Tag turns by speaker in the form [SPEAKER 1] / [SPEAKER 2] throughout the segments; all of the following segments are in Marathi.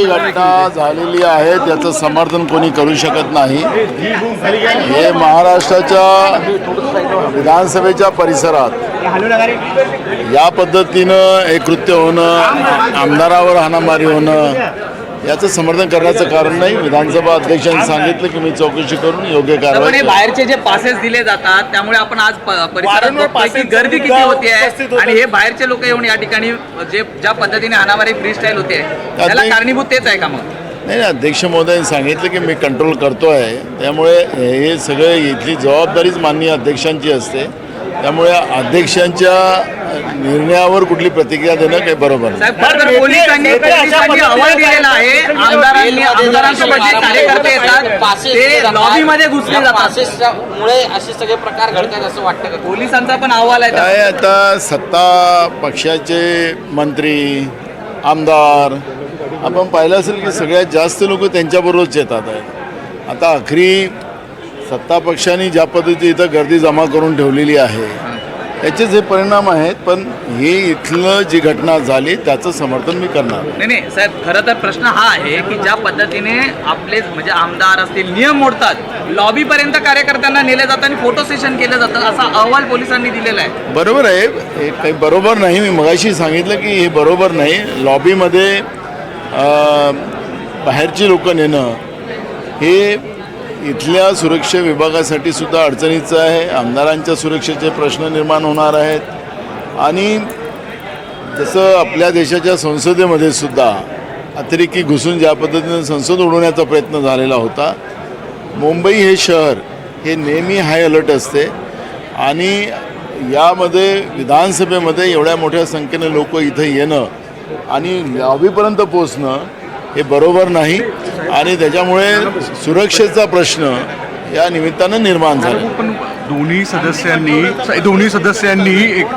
[SPEAKER 1] जी घटना झालेली आहे त्याचं समर्थन कोणी करू शकत नाही। हे महाराष्ट्राच्या विधानसभेच्या परिसरात या पद्धतीनं हे कृत्य होणं, आमदारावर हाणामारी होणं याचं समर्थन करण्याचं कारण नाही। विधानसभा अध्यक्षांनी सांगितलं की मी चौकशी करून योग्य कारवाई।
[SPEAKER 2] बाहेरचे जे पासेस दिले जातात त्यामुळे आपण आज परिसरात बघतोय की गर्दी किती होती आहे आणि हे बाहेरचे लोक येऊन या ठिकाणी जे ज्या पद्धतीने हाणामारी फ्रीस्टाईल होते त्याला कारणीभूत तेच आहे का? मग
[SPEAKER 1] नाही, अध्यक्ष महोदयांनी सांगितलं की मी कंट्रोल करतो आहे, त्यामुळे हे सगळे इथली जबाबदारीच माननीय अध्यक्षांची असते, त्यामुळे अध्यक्षांच्या निर्णयावर कुठली प्रतिक्रिया देणं काही बरोबर नाही।
[SPEAKER 2] पोलिसांनी अहवाल दिलेला आहे, आमदारांसोबत जे कार्यकर्ते येतात ते लॉबीमध्ये घुसले जातात
[SPEAKER 3] मुळे असे सगळे प्रकार घडतात असं वाटतं का?
[SPEAKER 2] पोलिसांचा पण अहवाल आहे
[SPEAKER 1] काय आता सत्ता पक्षाचे मंत्री आमदार आपण पाहिलं असेल की सगळ्यात जास्त लोक त्यांच्याबरोबरच येतात आहेत। आता आखरी सत्ता पक्षाने ज्या पद्धती इथं गर्दी जमा करून ठेवलेली आहे त्याचे जे परिणाम आहेत, पण हे इथलं जी घटना झाली त्याचं समर्थन मी करणार
[SPEAKER 2] नाही साहेब, खरं तर प्रश्न हा आहे की ज्या पद्धतीने आपले म्हणजे आमदार असतील नियम मोडतात, लॉबीपर्यंत कार्यकर्त्यांना नेले जातात आणि फोटो सेशन केलं जातं असा अहवाल पोलिसांनी दिलेला आहे।
[SPEAKER 1] बरोबर आहे, हे काही बरोबर नाही। मी मगाशी सांगितलं की हे बरोबर नाही। लॉबीमध्ये बाहेरची लोक नेणं हे इथल्या सुरक्षा विभागासाठी सुद्धा अडचणीचं आहे। आमदारांच्या सुरक्षेचे प्रश्न निर्माण होणार आहेत आणि जसं आपल्या देशाच्या संसदेमध्ये सुद्धा अतिरेकी घुसून ज्या पद्धतीनं संसद उडवण्याचा प्रयत्न झालेला होता, मुंबई हे शहर हे नेहमी हाय अलर्ट असते आणि यामध्ये विधानसभेमध्ये एवढ्या मोठ्या संख्येने लोक इथं येणं आणि लॉबीपर्यंत पोचणं हे बरोबर नाही आणि त्याच्यामुळे सुरक्षेचा प्रश्न या निमित्तानं निर्माण झाला।
[SPEAKER 4] पण दोन्ही सदस्यांनी एक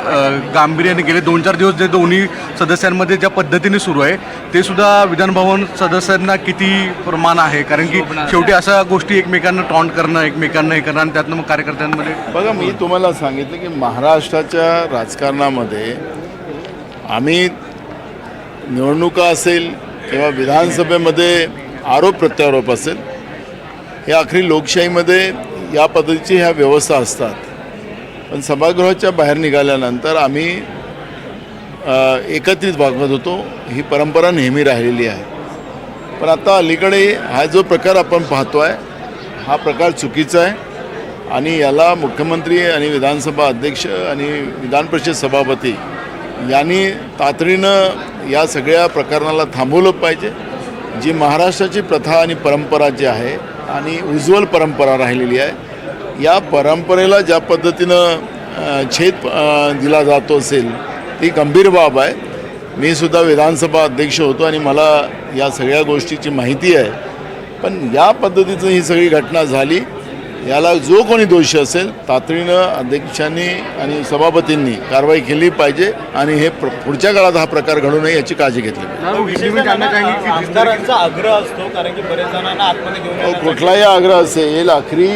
[SPEAKER 4] गांभीर्याने गेले 2-4 दिवस जे दोन्ही सदस्यांमध्ये ज्या पद्धतीने सुरू आहे ते सुद्धा विधानभवन सदस्यांना किती प्रमाण आहे? कारण की शेवटी अशा गोष्टी एकमेकांना टॉन्ट करणं, एकमेकांना हे करणं आणि त्यातनं मग कार्यकर्त्यांमध्ये
[SPEAKER 1] बघा, मी तुम्हाला सांगितलं की महाराष्ट्राच्या राजकारणामध्ये आम्ही निवडणुका असेल किंवा विधानसभेमध्ये आरोप प्रत्यारोप असेल, हे आखरी लोकशाहीमध्ये या पद्धतीची ह्या व्यवस्था असतात। पण सभागृहाच्या बाहेर निघाल्यानंतर आम्ही एकत्रित वागत होतो, ही परंपरा नेहमी राहिलेली आहे। पण आता अलीकडे हा जो प्रकार आपण पाहतो आहे हा प्रकार चुकीचा आहे आणि याला मुख्यमंत्री आणि विधानसभा अध्यक्ष आणि विधान परिषद सभापती यांनी तातडीनं या सगळ्या प्रकरणाला थांबवलं पाहिजे। जी महाराष्ट्राची प्रथा आणि परंपरा जी आहे आणि उज्ज्वल परंपरा राहिलेली आहे, या परंपरेला ज्या पद्धतीनं छेद दिला जातो असेल ती गंभीर बाब आहे। मी सुद्धा विधानसभा अध्यक्ष होतो आणि मला या सगळ्या गोष्टीची माहिती आहे, पण या पद्धतीचं ही सगळी घटना झाली, याला जो कोणी दोषी असेल तातडीनं अध्यक्षांनी आणि सभापतींनी कारवाई केली पाहिजे आणि हे पुढच्या काळात हा प्रकार घडू नये याची काळजी घेतली पाहिजे।
[SPEAKER 5] आमदारांचा आग्रह असतो कारण की बरेच जणांना आतमध्ये घेऊन
[SPEAKER 1] कुठलाही आग्रह असेल, आखरी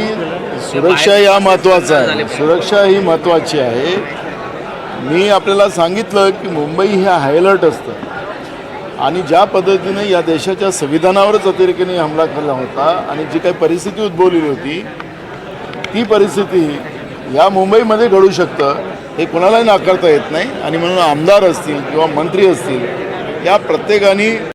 [SPEAKER 1] सुरक्षा या महत्त्वाचा आहे, सुरक्षा ही महत्त्वाची आहे। मी आपल्याला सांगितलं की मुंबई हे हाय अलर्ट असतं आणि ज्या पद्धतीने या देशाच्या संविधानावरच अतिरेकीने हमला केला होता आणि जी काही परिस्थिती उद्भवलेली होती ती परिस्थिती या मुंबईमध्ये घडू शकतं हे कोणालाही नाकारता येत नाही आणि म्हणून आमदार असतील किंवा मंत्री असतील या प्रत्येकाने